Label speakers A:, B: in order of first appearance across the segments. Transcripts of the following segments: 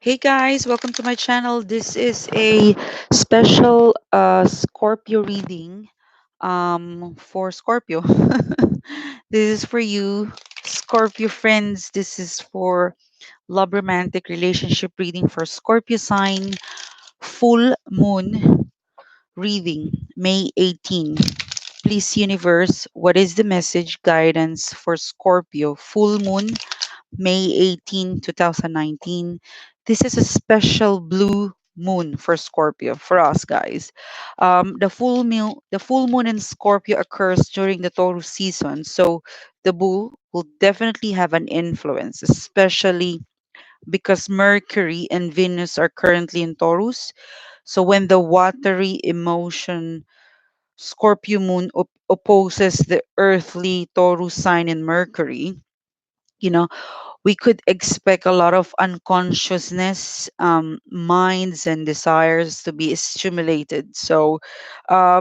A: Hey guys, welcome to my channel. This is a special Scorpio reading for Scorpio. This is for you, Scorpio friends. This is for love romantic relationship reading for Scorpio sign, full moon reading, May 18. Please, universe, what is the message guidance for Scorpio full moon May 18, 2019? This is a special blue moon for Scorpio for us guys. The full moon in Scorpio occurs during the Taurus season, so the bull will definitely have an influence, especially because Mercury and Venus are currently in Taurus. So when the watery emotion Scorpio moon opposes the earthly Taurus sign in Mercury, you know, we could expect a lot of unconsciousness, minds, and desires to be stimulated. So,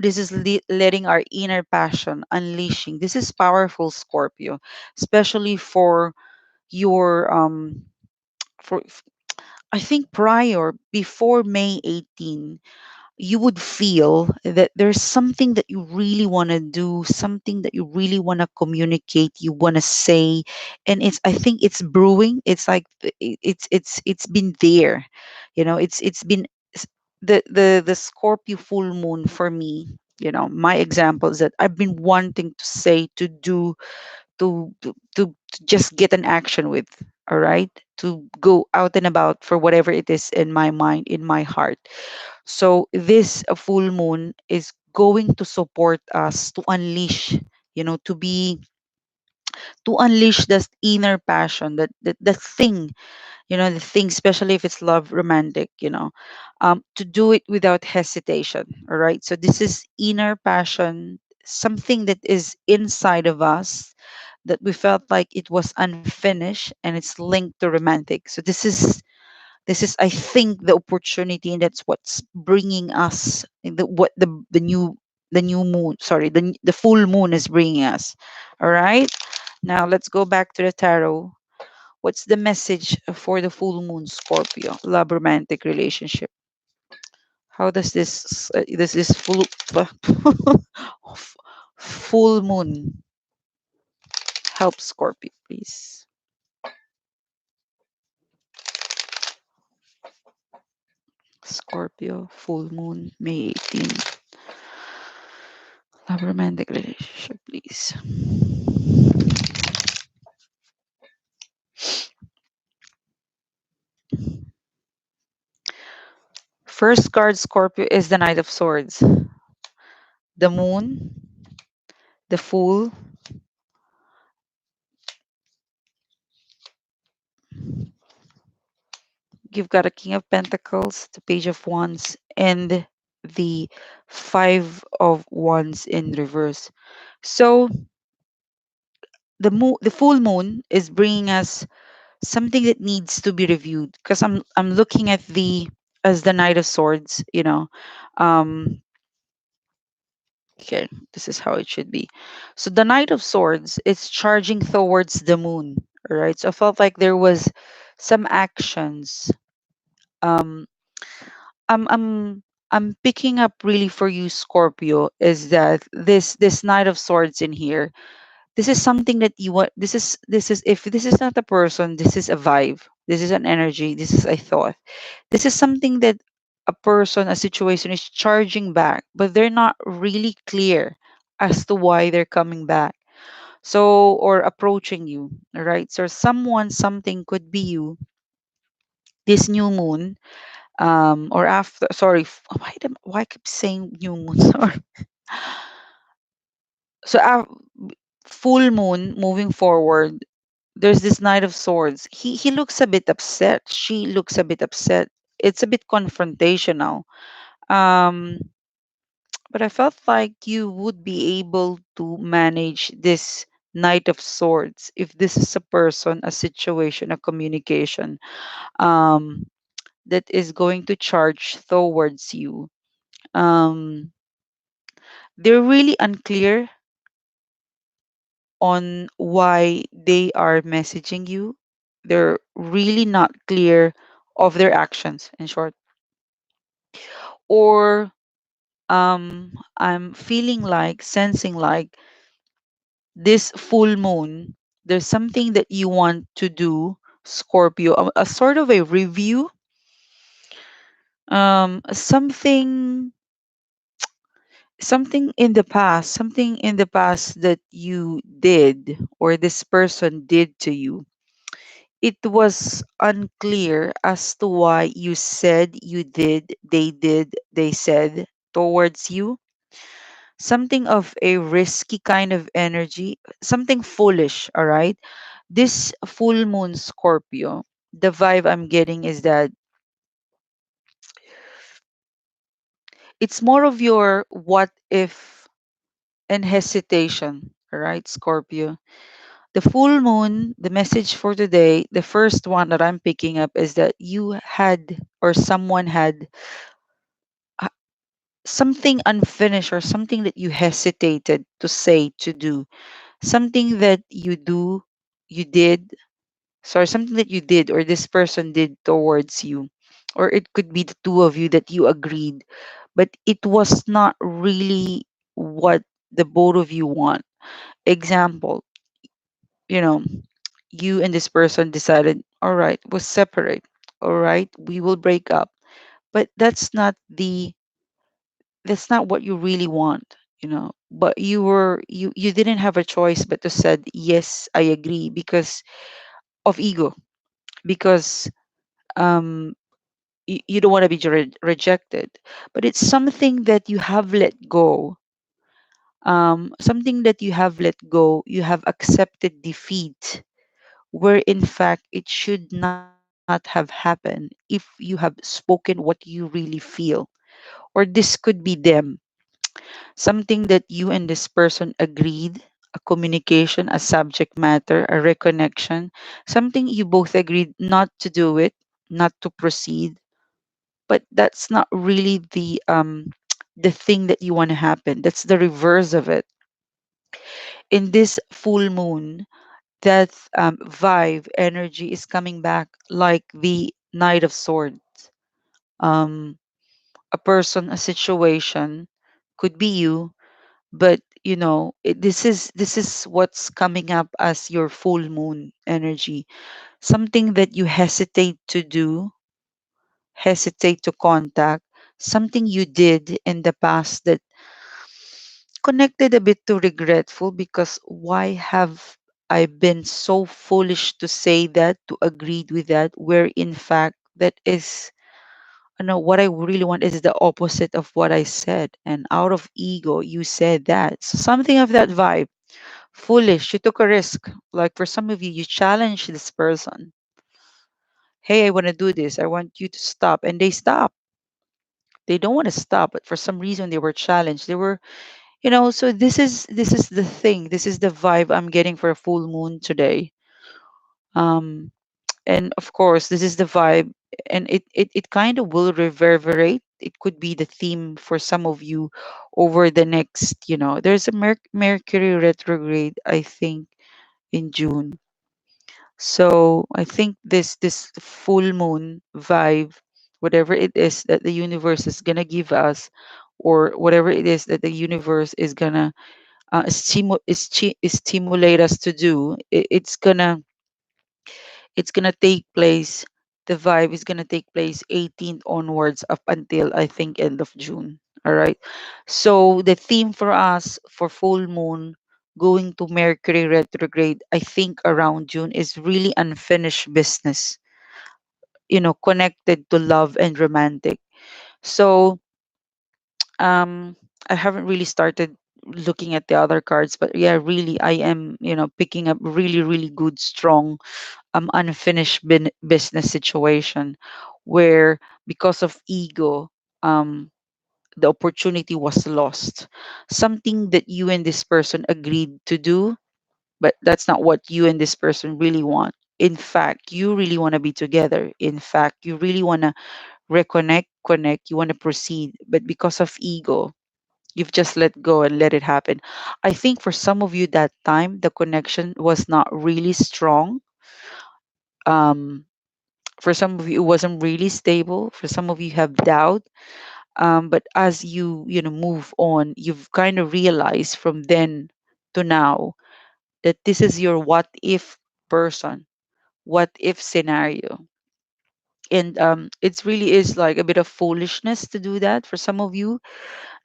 A: this is letting our inner passion unleashing. This is powerful, Scorpio, especially for your for I think prior before May 18 you would feel that there's something that you really want to do, something that you really want to communicate, you want to say, and I think it's brewing. It's like it's been there, it's been the Scorpio full moon for me. My example is that I've been wanting to say, to do, to just get an action with. All right, to go out and about for whatever it is in my mind, in my heart. So this full moon is going to support us to unleash, to be, to unleash this inner passion, the thing, the thing, especially if it's love romantic, to do it without hesitation. All right. So this is inner passion, something that is inside of us that we felt like it was unfinished, and it's linked to romantic. So this is I think the opportunity, and that's what's bringing us the new moon, sorry, the full moon is bringing us. All right, now let's go back to the tarot. What's the message for the full moon, Scorpio, love romantic relationship? How does this full moon help Scorpio, please? Scorpio full moon May 18, love romantic relationship, please. First card, Scorpio, is the Knight of Swords. The Moon, the Fool. You've got a King of Pentacles, the Page of Wands, and the Five of Wands in reverse. So the full moon is bringing us something that needs to be reviewed, because I'm looking at the as the Knight of Swords. Um, Okay, this is how it should be. So the Knight of Swords is charging towards the moon. All right. So I felt like there was some actions. Um, I'm I'm I'm picking up really for you, Scorpio, is that this Knight of Swords in here. This is something that you want. This is if this is not a person, this is a vibe. This is an energy. This is a thought. This is something that a person, a situation is charging back, but they're not really clear as to why they're coming back. So, or approaching you, right? So, someone, something could be you, this new moon, or after, sorry, why I keep saying new moon? Sorry. So, full moon moving forward, there's this Knight of Swords. He looks a bit upset. She looks a bit upset. It's a bit confrontational. Um, but I felt like you would be able to manage this Knight of Swords if this is a person, a situation, a communication, um, that is going to charge towards you. Um, they're really unclear on why they are messaging you. They're really not clear of their actions, in short. Or I'm feeling like, sensing like this full moon, there's something that you want to do, Scorpio, a sort of a review, something, something in the past that you did or this person did to you. It was unclear as to why you said, you did, they said towards you. Something of a risky kind of energy, something foolish, all right? This full moon, Scorpio, the vibe I'm getting is that it's more of your what if and hesitation, all right, Scorpio? The full moon, the message for today, the first one that I'm picking up is that you had or someone had uh, something unfinished or something that you hesitated to say, to do, something that you did, sorry, something that you did or this person did towards you, or it could be the two of you that you agreed, but it was not really what the both of you want. Example, you know, you and this person decided, all right, we'll separate, all right, we will break up, but that's not what you really want, but you didn't have a choice but to said yes, I agree, because of ego, because um you don't want to be rejected, but it's something that you have let go, something that you have let go, you have accepted defeat, where in fact it should not have happened if you have spoken what you really feel. Or this could be them, something that you and this person agreed, a communication, a subject matter, a reconnection, something you both agreed not to do it, not to proceed, but that's not really the thing that you want to happen. That's the reverse of it. In this full moon, that vibe energy is coming back like the Knight of Swords. Um, a person, a situation, could be you, but this is what's coming up as your full moon energy. Something that you hesitate to do, hesitate to contact, something you did in the past that connected a bit to regretful, because why have I been so foolish to say that, to agree with that, where in fact that is, what I really want is the opposite of what I said. And out of ego, you said that. So something of that vibe. Foolish. You took a risk. Like for some of you, you challenged this person. Hey, I want to do this. I want you to stop. And they stop. They don't want to stop, but for some reason they were challenged. They were, so this is the thing. This is the vibe I'm getting for a full moon today. Um, and of course this is the vibe, and it kind of will reverberate. It could be the theme for some of you over the next, there's a Mercury retrograde, I think, in June. So I think this full moon vibe, whatever it is that the universe is gonna give us, or whatever it is that the universe is gonna stimulate us to do, it's gonna take place. The vibe is gonna take place 18th onwards up until I think end of June. All right. So the theme for us for full moon going to Mercury retrograde, I think around June, is really unfinished business. Connected to love and romantic. So um, I haven't really started looking at the other cards, but yeah, really, I am picking up really really good strong unfinished business situation, where because of ego, um, the opportunity was lost. Something that you and this person agreed to do, but that's not what you and this person really want. In fact, you really want to be together. In fact, you really want to reconnect, connect, you want to proceed, but because of ego, you've just let go and let it happen. I think for some of you that time, the connection was not really strong. Um, For some of you, it wasn't really stable. For some of you, have doubt. But as you move on, you've kind of realized from then to now that this is your what if person, what if scenario. And it's really is like a bit of foolishness to do that for some of you.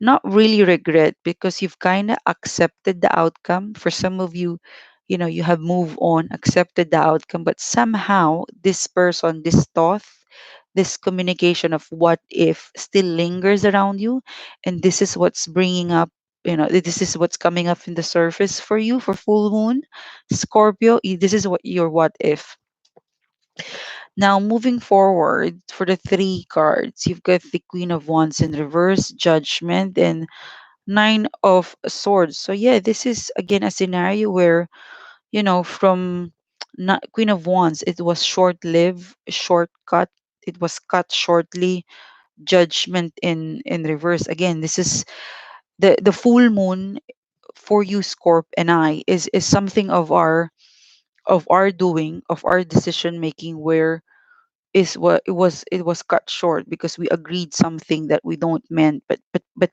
A: Not really regret, because you've kind of accepted the outcome. For some of you, you have moved on, accepted the outcome, but somehow this person, this thought, this communication of what if still lingers around you. And this is what's bringing up, this is what's coming up in the surface for you for full moon Scorpio. This is what your what if. Now, moving forward for the three cards, you've got the Queen of Wands in reverse, Judgment, and Nine of Swords. So, yeah, this is again a scenario where, from Queen of Wands, it was short lived, shortcut, it was cut shortly. Judgment in reverse. Again, this is the full moon for you, Scorp, and I is something of our doing, of our decision making, where is what it was cut short because we agreed something that we don't meant, but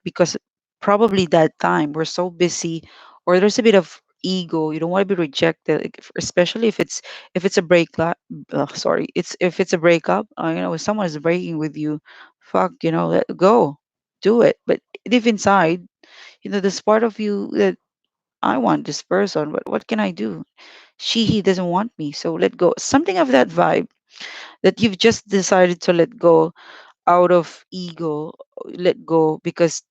A: because probably that time we're so busy, or there's a bit of ego. You don't want to be rejected, like, especially if it's a sorry, it's if it's a breakup. If someone is breaking with you, fuck, let go, do it. But deep inside, there's part of you that I want this person, but what can I do? He doesn't want me, so let go. Something of that vibe, that you've just decided to let go out of ego, let go because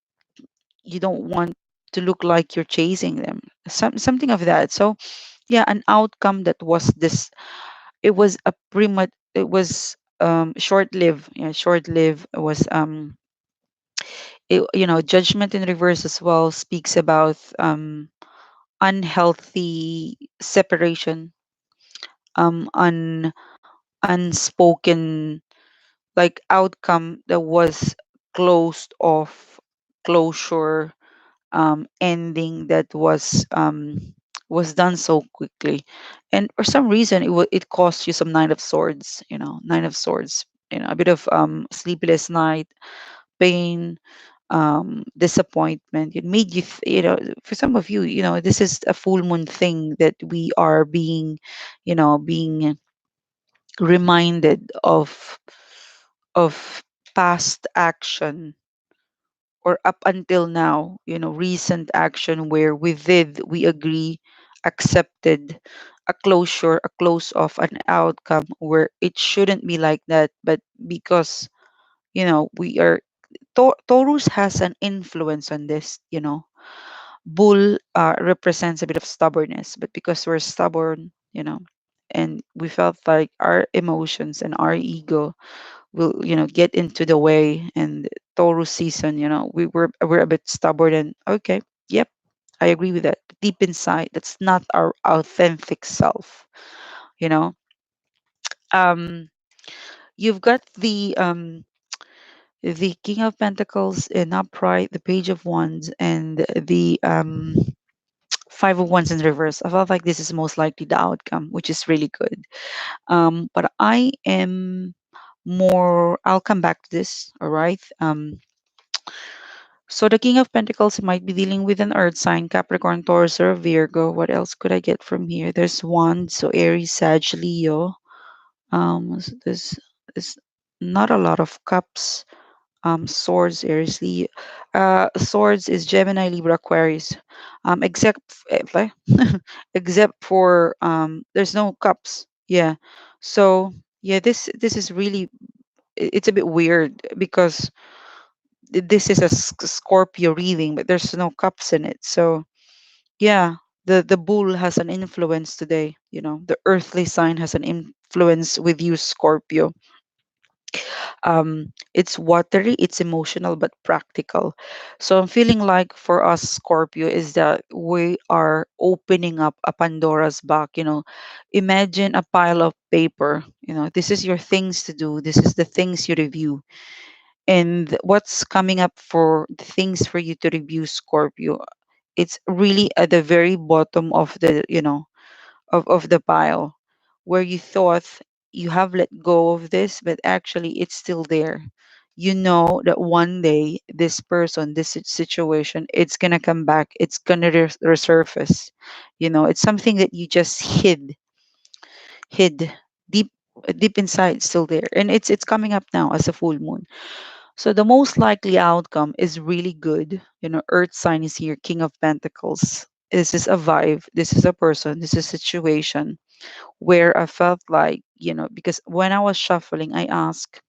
A: you don't want to look like you're chasing them. Something of that. So yeah, an outcome that was this. It was a prima. It was short lived. Yeah, short lived. It was Judgment in reverse as well speaks about unhealthy separation, unspoken, like outcome that was closed off, closure, ending that was done so quickly. And for some reason it cost you some Nine of Swords. Nine of Swords, a bit of sleepless night, pain, disappointment. It made you for some of you, this is a full moon thing that we are being reminded of past action, or up until now, recent action where we agree, accepted a closure, a close off, an outcome where it shouldn't be like that. But because, we are, Taurus has an influence on this. Bull represents a bit of stubbornness, but because we're stubborn, and we felt like our emotions and our ego will get into the way. And Taurus season, we're a bit stubborn, and okay, yep, I agree with that. Deep inside, that's not our authentic self. you know um you've got the King of Pentacles in upright, the Page of Wands, and the Five of Wands in reverse. I felt like this is most likely the outcome, which is really good. But I am more. I'll come back to this. All right. So the King of Pentacles might be dealing with an Earth sign, Capricorn, Taurus, or Virgo. What else could I get from here? There's one, so Aries, Sag, Leo. There's not a lot of cups. Swords, Aries, Leo. Swords is Gemini, Libra, Aquarius. Except for there's no cups. Yeah. So yeah, this is really, it's a bit weird because this is a Scorpio reading, but there's no cups in it. So yeah, the bull has an influence today. The earthly sign has an influence with you, Scorpio. It's watery, it's emotional, but practical. So I'm feeling like for us, Scorpio, is that we are opening up a Pandora's box. Imagine a pile of paper. This is your things to do, this is the things you review, and what's coming up for the things for you to review, Scorpio. It's really at the very bottom of the of the pile, where you thought you have let go of this, but actually it's still there. You know that one day this person, this situation, it's gonna come back. It's gonna resurface. It's something that you just hid deep deep inside, still there, and it's coming up now as a full moon. So the most likely outcome is really good. Earth sign is here, King of Pentacles. This is a vibe. This is a person. This is a situation where I felt like, because when I was shuffling, I asked,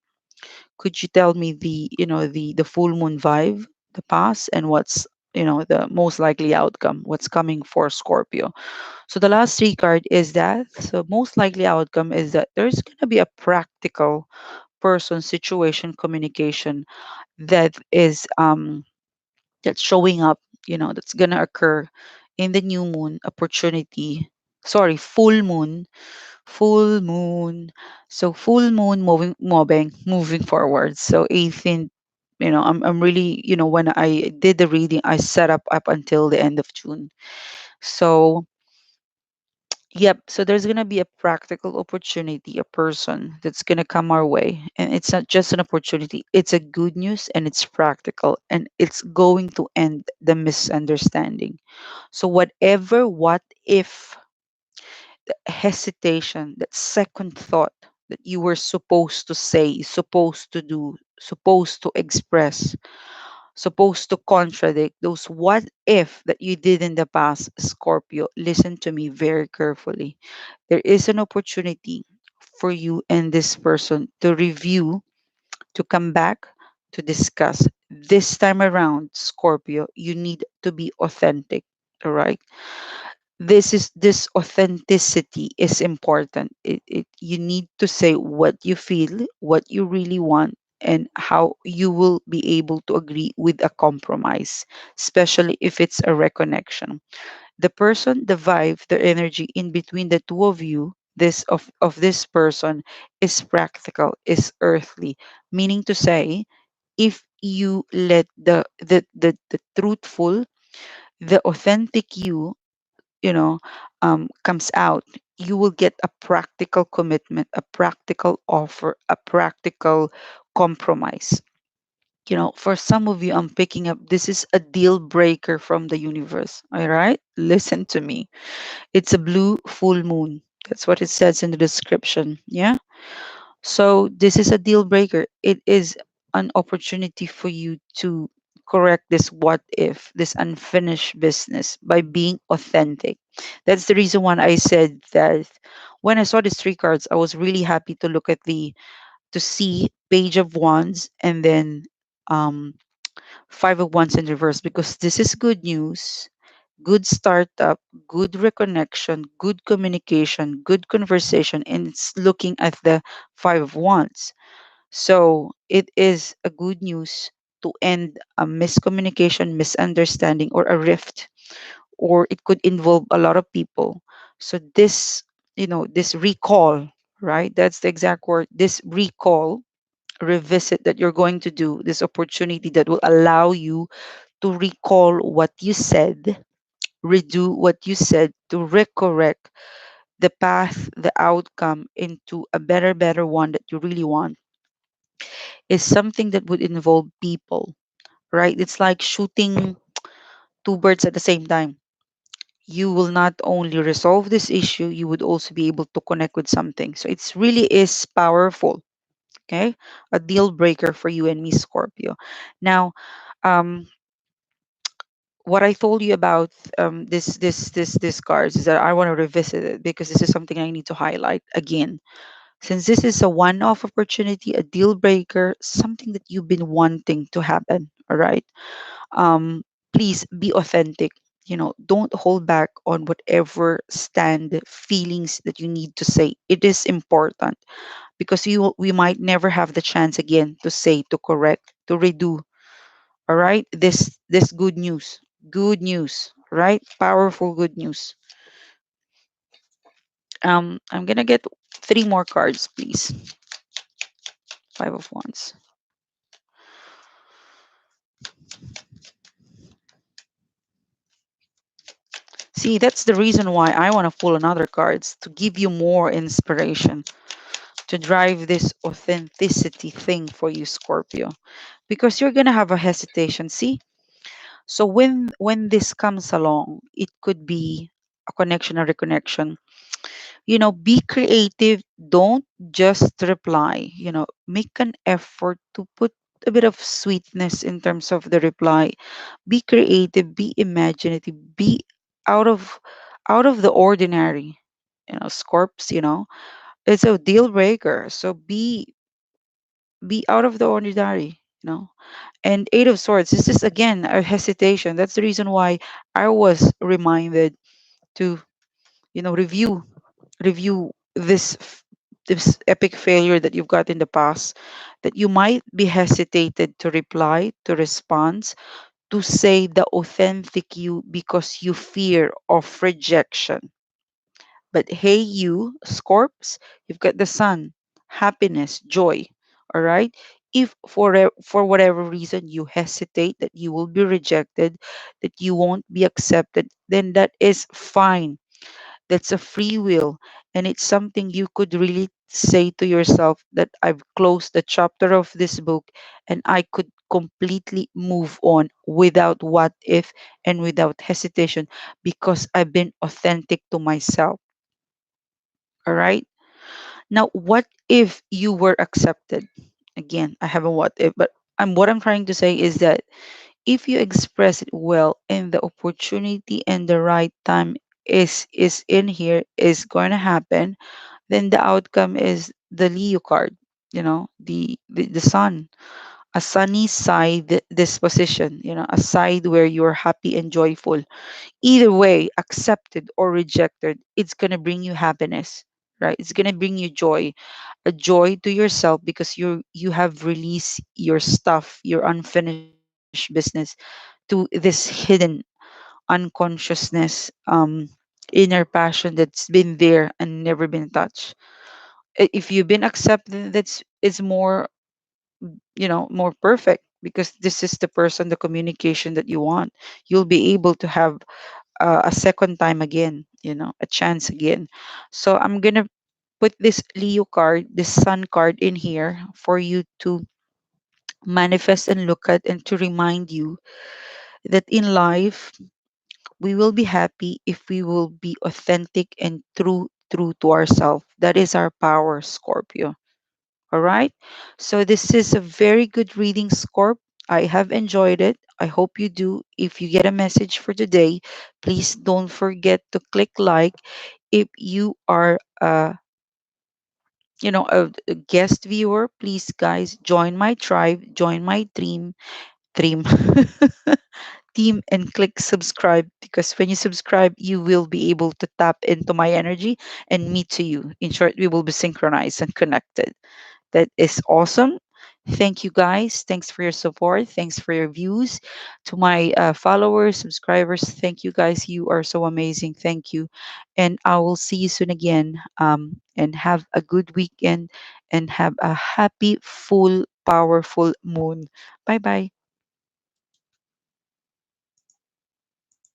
A: could you tell me the full moon vibe, the past, and what's the most likely outcome, what's coming for Scorpio. So the last three card is that. So most likely outcome is that there's gonna be a practical person, situation, communication that is that's showing up, that's gonna occur in the new moon opportunity. Sorry, full moon. So full moon moving forward. So 18th, I'm really, when I did the reading, I set up until the end of June. So yep, so there's gonna be a practical opportunity, a person that's gonna come our way. And it's not just an opportunity, it's a good news and it's practical and it's going to end the misunderstanding. So whatever what if hesitation, that second thought that you were supposed to say, supposed to do, supposed to express, supposed to contradict, those what if that you did in the past, Scorpio, listen to me very carefully. There is an opportunity for you and this person to review, to come back, to discuss. This time around, Scorpio, you need to be authentic. All right, this authenticity is important. You need to say what you feel, what you really want, and how you will be able to agree with a compromise, especially if it's a reconnection. The person, the vibe, the energy in between the two of you, this of this person is practical, is earthly, meaning to say, if you let the truthful, the authentic you comes out, you will get a practical commitment, a practical offer, a practical compromise. For some of you, I'm picking up this is a deal breaker from the universe. All right, listen to me. It's a blue full moon. That's what it says in the description. Yeah. So this is a deal breaker. It is an opportunity for you to correct this what if, this unfinished business by being authentic. That's the reason why I said that when I saw these three cards, I was really happy to look at to see Page of Wands and then um, Five of Wands in reverse, because this is good news, good startup, good reconnection, good communication, good conversation, and it's looking at the Five of Wands. So it is a good news to end a miscommunication, misunderstanding, or a rift, or it could involve a lot of people. So this recall, right? That's the exact word. This recall, revisit that you're going to do, this opportunity that will allow you to recall what you said, redo what you said, to recorrect the path, the outcome into a better one that you really want, is something that would involve people, right? It's like shooting two birds at the same time. You will not only resolve this issue, you would also be able to connect with something. So it's really is powerful. Okay, a deal breaker for you and me, Scorpio. Now, um, what I told you about this cards is that I want to revisit it because this is something I need to highlight again. Since this is a one-off opportunity, a deal breaker, something that you've been wanting to happen. All right. um, Please be authentic. Don't hold back on whatever stand feelings that you need to say. It is important because we might never have the chance again to say, to correct, to redo. All right, this good news, right? Powerful good news. I'm gonna get three more cards, please. Five of Wands. See, that's the reason why I want to pull another cards to give you more inspiration. to drive this authenticity thing for you, Scorpio, because you're gonna have a hesitation. See, so when this comes along, it could be a connection or reconnection. Be creative. Don't just reply. Make an effort to put a bit of sweetness in terms of the reply. Be creative, be imaginative, be out of the ordinary. Scorps, it's a deal breaker. So be out of the ordinary. And Eight of Swords, this is again a hesitation. That's the reason why I was reminded to, review this epic failure that you've got in the past, that you might be hesitated to reply, to respond, to say the authentic you because you fear of rejection. But hey, you, Scorps, you've got the sun, happiness, joy. All right. If for whatever reason you hesitate that you will be rejected, that you won't be accepted, then that is fine. That's a free will. And it's something you could really say to yourself that I've closed the chapter of this book and I could completely move on without what if and without hesitation because I've been authentic to myself. All right. Now, what if you were accepted? Again, I haven't what if, but what I'm trying to say is that if you express it well and the opportunity and the right time is in here is going to happen, then the outcome is the Leo card, the sun, a sunny side disposition, a side where you're happy and joyful. Either way, accepted or rejected, it's going to bring you happiness, right? It's going to bring you joy, a joy to yourself because you have released your stuff, your unfinished business to this hidden unconsciousness, inner passion that's been there and never been touched. If you've been accepted, that's it's more, more perfect because this is the person, the communication that you want. You'll be able to have a second time again, a chance again. So I'm gonna put this Leo card, this Sun card in here for you to manifest and look at, and to remind you that in life we will be happy if we will be authentic and true to ourselves. That is our power, Scorpio. All right. So this is a very good reading, Scorp. I have enjoyed it. I hope you do. If you get a message for today, please don't forget to click like. If you are a guest viewer, please guys join my tribe, join my dream team, and click subscribe, because when you subscribe you will be able to tap into my energy and me to you. In short, we will be synchronized and connected. That is awesome. Thank you guys. Thanks for your support. Thanks for your views. To my followers, subscribers, thank you guys. You are so amazing. Thank you. And I will see you soon again. And have a good weekend and have a happy, full, powerful moon. Bye bye.